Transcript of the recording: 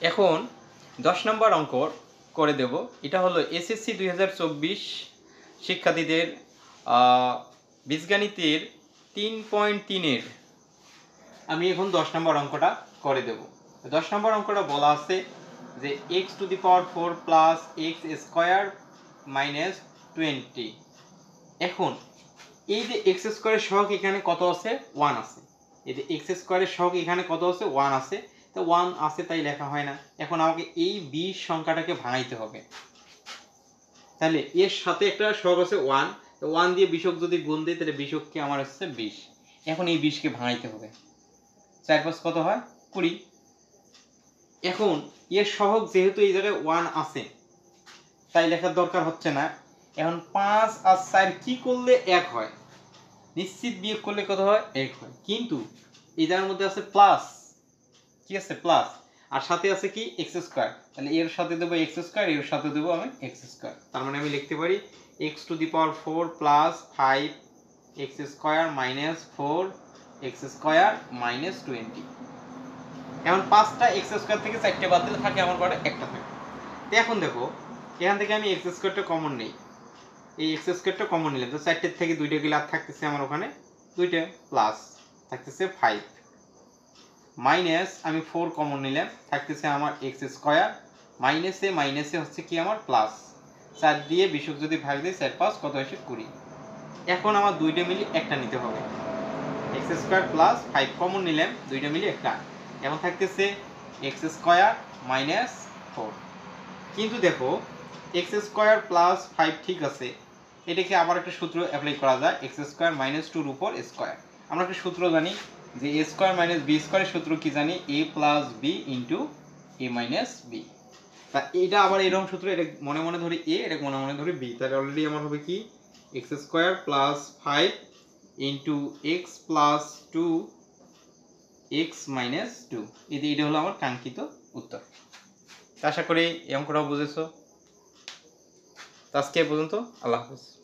এখন 10 নম্বর অঙ্ক করে দেব। এটা হলো এসএসসি 2024 শিক্ষার্থীদের বীজগণিতের 3.3 এর আমি এখন 10 নম্বর অঙ্কটা করে দেব। 10 নম্বর অঙ্কটা বলা আছে যে x⁴ plus x square minus 20। এখন এই যে x স্কয়ারের সহগ এখানে কত আছে? 1 আছে। এই যে x স্কয়ারের সহগ এখানে কত আছে? 1 আছে। তো 1 আছে তাই লেখা হয় না। এখন আমাকে এই 20 সংখ্যাটাকে ভাঙাইতে হবে। তাহলে এর সাথে একটা সহগ আছে 1, তো 1 দিয়ে 20 যদি গুণ দেই তাহলে 20 কি আমার হচ্ছে 20। এখন এই 20 কে ভাঙাইতে হবে। 4 5 কত হয়? 20। এখন এর সহগ যেহেতু এই জায়গায় 1 আছে তাই লেখার দরকার হচ্ছে না। এখন 5 আর 4 কি করলে 1 হয়? নিশ্চিত বিয়োগ করলে কত হয়? 1 হয়। কিন্তু এই জায়গার মধ্যে আছে প্লাস, কি আছে? প্লাস। আর সাথে আছে কি? x square. তাহলে এর সাথে দেব x স্কয়ার, এর সাথে দেব আমি x স্কয়ার। তার মানে আমি লিখতে পারি x⁴ plus 5x square minus 4x square minus 20। এখন 5টা x স্কয়ার থেকে 4টে বাদ দিলে থাকে আমার ঘরে একটা থাকে। তো এখন দেখো এখান থেকে আমি x স্কয়ারটা কমন নেই। এই x স্কয়ারটা কমন নিলাম, তো 4টের থেকে 2টা গেলে আর থাকতেছে আমার ওখানে 2টা, প্লাস থাকতেছে 5 মাইনাস আমি 4 কমন নিলাম, থাকতেছে আমার x স্কয়ার মাইনাসে মাইনাসে হচ্ছে কি আমার প্লাস। 4 দিয়ে 20 যদি ভাগ দিই 4 5 কত আসে? 20। এখন আমার 2টা মিলে একটা নিতে হবে। x স্কয়ার প্লাস 5 কমন নিলাম, 2টা মিলে একটা। এখন থাকতেছে x স্কয়ার মাইনাস 4। কিন্তু দেখো x স্কয়ার প্লাস 5 ঠিক আছে, এটাকে আবার একটা সূত্র অ্যাপ্লাই করা যায়, x স্কয়ার মাইনাস 2 এর উপর স্কয়ার। আমরা একটা সূত্র জানি যে a স্কয়ার মাইনাস b স্কয়ারের সূত্র কি জানি? a plus b into a minus b। তা এটা আবার এরকম সূত্র, এটা মনে মনে ধরি a, এটা মনে মনে ধরি b। তাহলে অলরেডি আমার হবে কি x square plus 5 into x plus 2 x minus 2। এটা হলো আমার কাঙ্ক্ষিত উত্তর। আশা করি এই অঙ্কটাও বুঝেছো। আজকে পর্যন্ত, আল্লাহ হাফেজ।